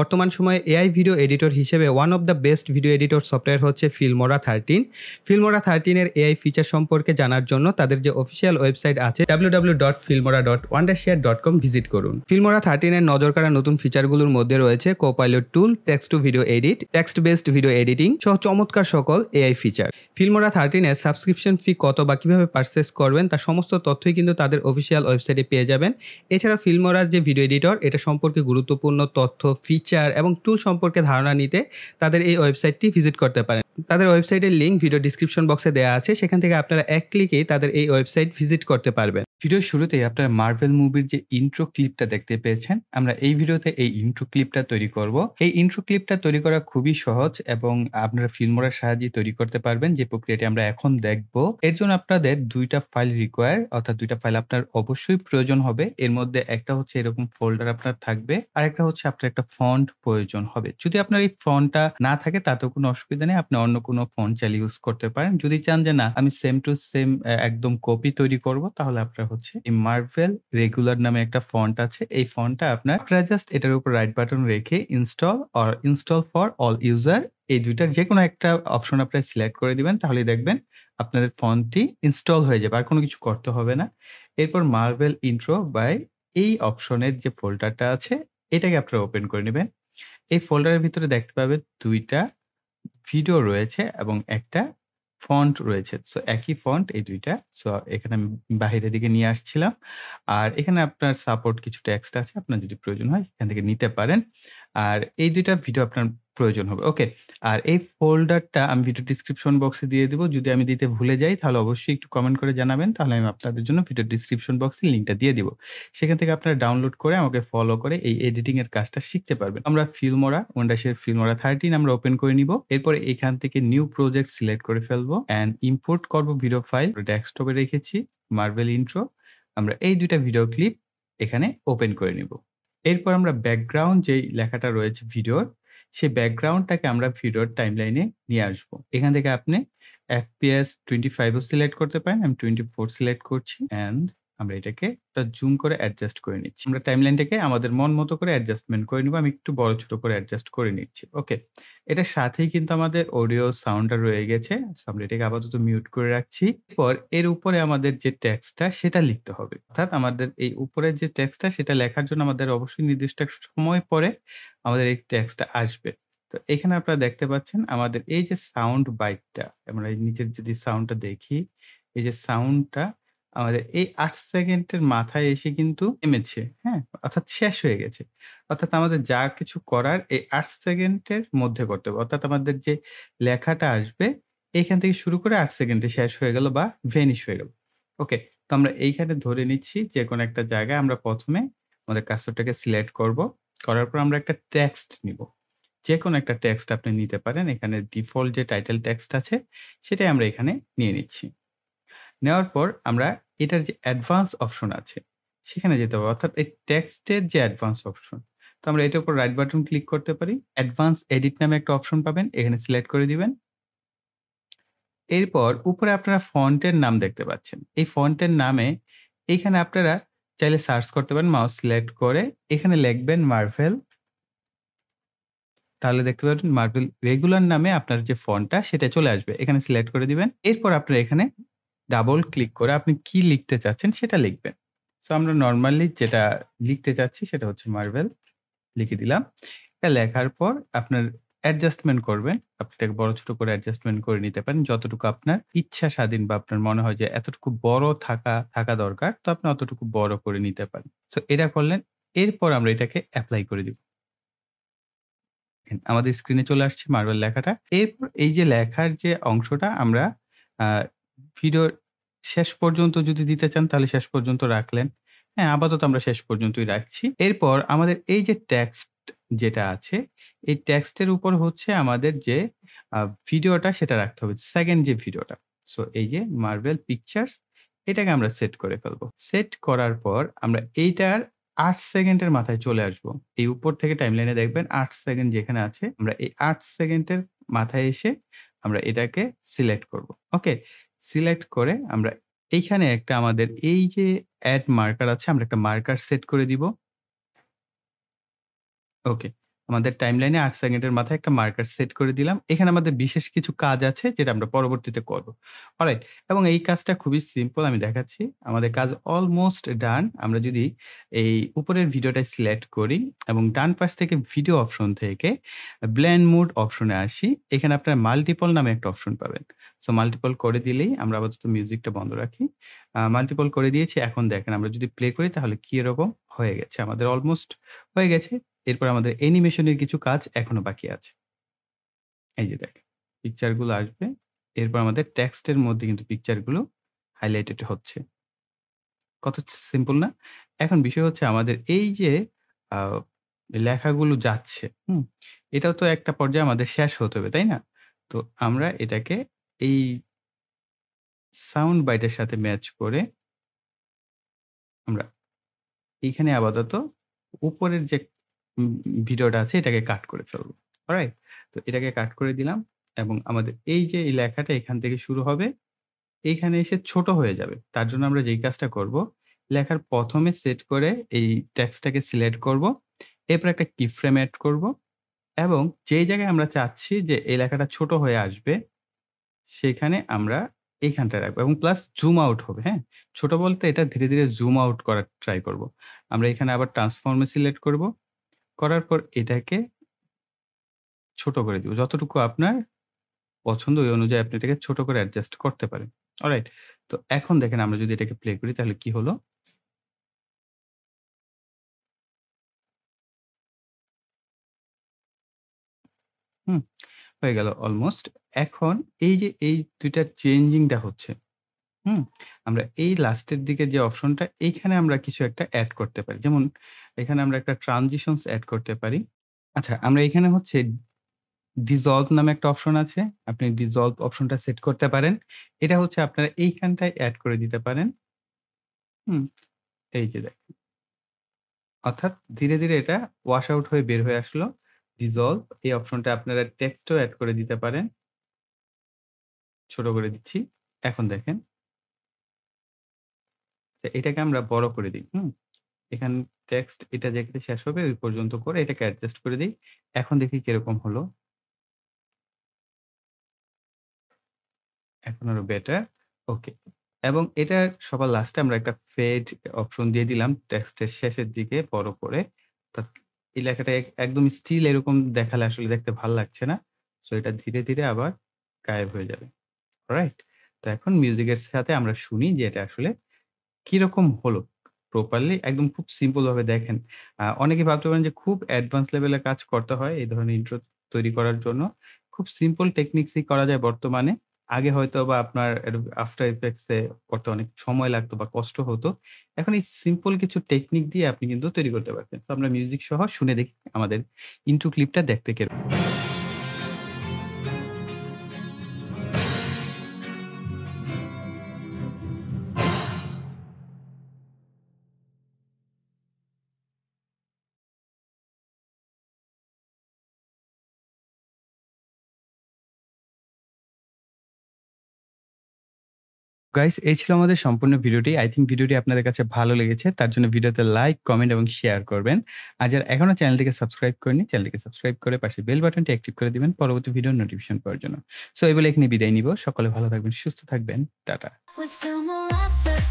বর্তমান সময়ে AI video editor হিসেবে one of the best video editor software হচ্ছে ফিল্মোরা 13। ফিল্মোরা 13 এর এআই ফিচার সম্পর্কে জানার জন্য তাদের যে অফিসিয়াল ওয়েবসাইট আছে www.filmora.wondershare.com ভিজিট করুন। ফিল্মোরা 13 এর নজর কাড়া নতুন ফিচারগুলোর মধ্যে রয়েছে copilot tool, text to video edit, text based video editing সহ চমৎকার সকল এআই ফিচার। ফিল্মোরা 13 এর সাবস্ক্রিপশন ফি কত বা কিভাবে পারচেস করবেন তার সমস্ত তথ্যই কিন্তু তাদের অফিসিয়াল ওয়েবসাইটে পেয়ে যাবেন। এছাড়া ফিল্মোরার যে ভিডিও এডিটর এটা সম্পর্কে গুরুত্বপূর্ণ তথ্য, ফিচার এবং টুল সম্পর্কে ধারণা নিতে তাদের এই ওয়েবসাইটটি ভিজিট করতে পারেন। তাদের ওয়েবসাইটের লিঙ্ক ভিডিও ডিসক্রিপশন বক্সে দেওয়া আছে, সেখান থেকে আপনারা এক ক্লিকেই তাদের এই ওয়েবসাইট ভিজিট করতে পারবেন। ভিডিওর শুরুতেই আপনারা মার্ভেল মুভির যে ইন্ট্রো ক্লিপটা দেখতে পেয়েছেন, আমরা এই ভিডিওতে এই ইন্ট্রো ক্লিপটা তৈরি করব। এই ইন্ট্রো ক্লিপটা তৈরি করা খুবই সহজ এবং আপনারা ফিল্মোরার সাহায্যে তৈরি করতে পারবেন, যে প্রক্রিয়াটি আমরা এখন দেখব। এর জন্য আপনাদের দুইটা ফাইল রিকোয়ার, অর্থাৎ দুইটা ফাইল আপনার অবশ্যই প্রয়োজন হবে। এর মধ্যে একটা হচ্ছে এরকম ফোল্ডার আপনার থাকবে, আর একটা হচ্ছে আপনার একটা ফন্ট প্রয়োজন হবে। যদি আপনার এই ফন্টটা না থাকে তাতেও কোনো অসুবিধা নেই, আপনি অন্য কোনো ফন্ট চাইলে ইউজ করতে পারেন। যদি চান যে না আমি সেম টু সেম একদম কপি তৈরি করব, তাহলে আপনার হচ্ছে এই মার্ভেল রেগুলার নামে একটা ফন্ট আছে। এই ফন্টটা আপনারা জাস্ট এটার উপর রাইট বাটন রেখে install or install for all user, এই দুইটার যেকোনো একটা অপশন আপনারা সিলেক্ট করে দিবেন, তাহলেই দেখবেন আপনাদের ফন্টটি ইনস্টল হয়ে যাবে, আর কোনো কিছু করতে হবে না। এরপর মার্ভেল ইন্ট্রো বাই এই অপশনের যে ফোল্ডারটা আছে এটাকে আপনারা ওপেন করে নেবেন। এই ফোল্ডারের ভিতরে দেখতে পাবেন দুইটা ভিডিও রয়েছে এবং একটা ফন্ট রয়েছে। সো একই ফন্ট এই ২ টা। সো এখানে আমি বাহিরের দিকে নিয়ে আসছিলাম। আর এখানে আপনার সাপোর্ট কিছু টেক্সট আছে। আপনার যদি প্রয়োজন হয় এখান থেকে নিতে পারেন। আর এই ২ টা ভিডিও আপনার প্রয়োজন হবে। ওকে। আর এই ফোল্ডারটা আমি ভিডিও ডেসক্রিপশন বক্সে দিয়ে দিব। যদি আমি দিতে ভুলে যাই তাহলে অবশ্যই একটু কমেন্ট করে জানাবেন। তাহলে আমি আপনাদের জন্য ভিডিও ডেসক্রিপশন বক্সে লিংকটা দিয়ে দিব। সেখান থেকে আপনারা ডাউনলোড করে আমাকে ফলো করে এই এডিটিং এর কাজটা শিখতে পারবেন। আমরা ফিল্মোরা, ওয়ান্ডারশেয়ার ফিল্মোরা 13 আমরা ওপেন করে নিব। এরপরে এখান থেকে নিউ প্রজেক্ট সিলেক্ট করে ফেলবো অ্যান্ড ইম্পোর্ট করব ভিডিও ফাইল। ডেস্কটপে রেখেছি মার্ভেল ইন্ট্রো। আমরা এই ২ টা ভিডিও ক্লিপ এখানে ওপেন করে নিব। এরপর আমরা ব্যাকগ্রাউন্ড যেই লেখাটা রয়েছে ভিডিওর, সেই ব্যাকগ্রাউন্ডটাকে আমরা ভিডিওর টাইমলাইনে নিয়ে আসবো। এখান থেকে আপনি FPS 25 ও সিলেক্ট করতে পারেন। আমি 24 সিলেক্ট করছি অ্যান্ড আমরা এটাকে জুম করে অ্যাডজাস্ট করে নিচ্ছি। আমরা টাইমলাইনটাকে আমাদের মন মতো করে অ্যাডজাস্টমেন্ট করে নিব। আমি একটু বড় ছোট করে অ্যাডজাস্ট করে নিচ্ছি। ওকে। এটার সাথেই কিন্তু আমাদের অডিও সাউন্ডটা রয়ে গেছে। সো আমরা এটাকে আপাতত মিউট করে রাখছি। এরপর এর উপরে আমাদের যে টেক্সটটা সেটা লিখতে হবে। অর্থাৎ আমাদের এই উপরের যে টেক্সটটা সেটা লেখার জন্য আমাদের অবশ্যই নির্দিষ্ট একটা সময় পরে আমাদের এই টেক্সটটা আসবে। তো এখানে আপনারা দেখতে পাচ্ছেন আমাদের এই যে সাউন্ড বাইটটা, আমরা এই নিচের যদি সাউন্ডটা দেখি, এই যে সাউন্ডটা আমাদের এই ৮ সেকেন্ডের মাথায় এসে কিন্তু থেমেছে, হ্যাঁ? অর্থাৎ শেষ হয়ে গেছে। অর্থাৎ আমাদের যা কিছু করার এই ৮ সেকেন্ডের মধ্যে করতে হবে। অর্থাৎ আমাদের যে লেখাটা আসবে এইখান থেকে শুরু করে ৮ সেকেন্ডে শেষ হয়ে গেল বা ভ্যানিশ হয়ে গেল। ওকে। তো আমরা এইখানে ধরে নিচ্ছি যেকোনো একটা জায়গায় আমরা ১ম এ আমাদের কার্সরটাকে সিলেক্ট করব। করার পর আমরা একটা টেক্সট নিব। যেকোনো একটা টেক্সট আপনি নিতে পারেন। এখানে ডিফল্ট যে টাইটেল টেক্সট আছে সেটাই আমরা এখানে নিয়ে নিচ্ছি। নেওয়ার পর আমরা এটার যে অ্যাডভান্স অপশন আছে সেখানে যেতে হবে। অর্থাৎ এই টেক্সটের যে অ্যাডভান্স অপশন। তো আমরা এটার উপর রাইট বাটন ক্লিক করতে পারি। অ্যাডভান্স এডিট নামে একটা অপশন পাবেন। এখানে সিলেক্ট করে দিবেন। এরপর উপরে আপনারা ফন্টের নাম দেখতে পাচ্ছেন। এই ফন্টের নামে এইখানে আপনারা চাইলে সার্চ করতে পারেন মাউস সিলেক্ট করে। এখানে লিখবেন মার্ভেল। তাহলে দেখতে পাবেন মার্ভেল রেগুলার নামে আপনার যে ফন্টটা সেটা চলে আসবে। এখানে সিলেক্ট করে দিবেন। এরপর আপনারা এখানে ডাবল ক্লিক করে আপনি কি লিখতে চাচ্ছেন সেটা লিখবেন। সো আমরা নরমালি যেটা লিখতে চাচ্ছি সেটা হচ্ছে মার্ভেল, লিখে দিলাম। এটা লেখার পর আপনার অ্যাডজাস্টমেন্ট করবেন। আপনি এটাকে বড় ছোট করে অ্যাডজাস্টমেন্ট করে নিতে পারেন। যতটুকু আপনার ইচ্ছা স্বাধীন বা আপনার মনে হয় যে এতটুকু বড় থাকা দরকার, তো আপনি অতটুকু বড় করে নিতে পারেন। সো এটা করলেন। এরপর আমরা এটাকে এপ্লাই করে দিব। আমাদের স্ক্রিনে চলে আসছে মার্ভেল লেখাটা। এরপর এই যে লেখার যে অংশটা আমরা আ ভিডিওর শেষ পর্যন্ত যদি দিতে চান তাহলে শেষ পর্যন্ত রাখলেন। হ্যাঁ, আপাতত আমরা শেষ পর্যন্তই রাখছি। এরপর আমাদের এই যে টেক্সট যেটা আছে, এই টেক্সটের উপর হচ্ছে আমাদের যে আ ভিডিওটা সেটা রাখতে হবে। 2nd যে ভিডিওটা। সো এই যে মার্ভেল পিকচার্স এটাকে আমরা সেট করে ফেলবো। সেট করার পর আমরা এইটার ৮ সেকেন্ডের মাথায় চলে আসবো। এই উপর থেকে টাইমলাইনে দেখবেন ৮ সেকেন্ড যেখানে আছে, আমরা এই ৮ সেকেন্ডের মাথায় এসে আমরা এটাকে সিলেক্ট করব। ওকে? সিলেক্ট করে আমরা এইখানে একটা আমাদের এই যে এড মার্কার আছে, আমরা একটা মার্কার সেট করে দিব। ওকে। আমাদের টাইমলাইনে ৮ সেকেন্ডের মাথায় একটা মার্কার সেট করে দিলাম। এখানে আমাদের বিশেষ কিছু কাজ আছে যেটা আমরা পরবর্তীতে করব। অলরাইট? এবং এই কাজটা খুবই সিম্পল আমি দেখাচ্ছি। আমাদের কাজ অলমোস্ট ডান। আমরা যদি এই উপরের ভিডিওটা সিলেক্ট করি এবং ডান পাশ থেকে ভিডিও অপশন থেকে ব্লেন্ড মোড অপশনে আসি। এখানে আপনারা মাল্টিপল নামে একটা অপশন পাবেন। সো মাল্টিপল করে দিলেই আমরা আপাতত মিউজিকটা বন্ধ রাখি। মাল্টিপল করে দিয়েছি। এখন দেখেন আমরা যদি প্লে করি তাহলে কি এরকম হয়ে গেছে। আমাদের অলমোস্ট হয়ে গেছে। এরপর আমাদের অ্যানিমেশনের কিছু কাজ এখনো বাকি আছে। এই যে দেখেন, পিকচার গুলো আসবে। এরপর আমাদের টেক্সটের মধ্যে কিন্তু পিকচার গুলো হাইলাইটেড হচ্ছে। কত সিম্পল না? এখন বিষয় হচ্ছে আমাদের এই যে আ লেখাগুলো যাচ্ছে, এটাও তো একটা পর্যায়ে আমাদের শেষ হতে হবে, তাই না? তো আমরা এটাকে এই সাউন্ড বাইটের সাথে ম্যাচ করে আমরা এইখানে আপাতত উপরের যে উম ভিডিওটা আছে এটাকে কাট করে ফেলব। অলরাইট? তো এটাকে কাট করে দিলাম এবং আমাদের এই যে এই লেখাটা এখান থেকে শুরু হবে, এইখানে এসে ছোট হয়ে যাবে। তার জন্য আমরা যেই কাজটা করব, লেখার ১ম এ সেট করে এই টেক্সটটাকে সিলেক্ট করব। এরপর একটা কি ফ্রেম এড করব এবং যেই জায়গায় আমরা চাচ্ছি যে এই লেখাটা ছোট হয়ে আসবে, সেখানে আমরা এইখানটায় রাখবো এবং প্লাস জুম আউট হবে, হ্যাঁ? ছোট বলতে এটা ধীরে, ধীরে জুম আউট করার ট্রাই করব। আমরা এখানে আবার ট্রান্সফর্ম এ সিলেক্ট করব। করার পর এটাকে ছোট করে দিব। যতটুকু আপনার পছন্দ ওই অনুযায়ী আপনি এটাকে ছোট করে অ্যাডজাস্ট করতে পারেন। অলরাইট? তো এখন দেখেন আমরা যদি এটাকে প্লে করি তাহলে কি হলো? হুম? হয়ে গেল অলমোস্ট। এখন এই যে এই ২ টার চেঞ্জিং টা হচ্ছে, হুম? আমরা এই লাস্টের দিকে যে অপশনটা এইখানে আমরা কিছু একটা এড করতে পারি। যেমন এখানে আমরা একটা ট্রানজিশনস এড করতে পারি। আচ্ছা আমরা এখানে হচ্ছে ডিসলভ নামে একটা অপশন আছে। আপনি ডিসলভ অপশনটা সেট করতে পারেন। এটা হচ্ছে আপনারা এইখানটায় এড করে দিতে পারেন। হুম? এই যে দেখেন। অর্থাৎ ধীরে, ধীরে এটা ওয়াশ আউট হয়ে বের হয়ে আসলো। ডিসলভ এই অপশনটা আপনারা টেক্সটও এড করে দিতে পারেন। ছোট করে দিচ্ছি। এখন দেখেন যে এটাকে আমরা বড় করে দিই। এখানে টেক্সট এটা যেখানে শেষ হবে ওই পর্যন্ত করে এটাকে অ্যাডজাস্ট করে দেই। এখন দেখি কিরকম হলো। এখন আরো বেটার। ওকে। এবং এটার সবার লাস্টে আমরা একটা ফেড অপশন দিয়ে দিলাম টেক্সটের শেষের দিকে বড় করে। অর্থাৎ এই লেখাটা একদম স্টিল এরকম দেখালে আসলে দেখতে ভাল লাগছে না। সো এটা ধীরে, ধীরে আবার গায়েব হয়ে যাবে। রাইট? তো এখন মিউজিকের সাথে আমরা শুনি যে এটা আসলে কিরকম হলো? প্রপারলি একদম খুব সিম্পল ভাবে দেখেন। অনেকে ভাবতে পারেন যে খুব অ্যাডভান্স লেভেলের কাজ করতে হয় এই ধরনের ইন্ট্রো তৈরি করার জন্য। খুব সিম্পল টেকনিকসই করা যায় বর্তমানে। আগে হয়তোবা আপনার আফটার ইফেক্টস এ করতে অনেক সময় লাগতো বা কষ্ট হতো। এখন এই সিম্পল কিছু টেকনিক দিয়ে আপনি কিন্তু তৈরি করতে পারছেন। তো আমরা মিউজিক সহ শুনে দেখি আমাদের ইন্ট্রো ক্লিপটা দেখতে কেরকম। গাইস এই ছিল আমাদের সম্পূর্ণ ভিডিওটি। I থিংক ভিডিওটি আপনাদের কাছে ভালো লেগেছে। তার জন্য ভিডিওতে লাইক, কমেন্ট এবং শেয়ার করবেন। আর যারা এখনো চ্যানেলটিকে সাবস্ক্রাইব করেননি, চ্যানেলটিকে সাবস্ক্রাইব করে পাশে বেল বাটনটি অ্যাক্টিভ করে দিবেন পরবর্তী ভিডিওর নোটিফিকেশন পাওয়ার জন্য। সো এই বলে এখানে বিদায় নিব। সকলে ভালো থাকবেন, সুস্থ থাকবেন। Tata. With no more effort,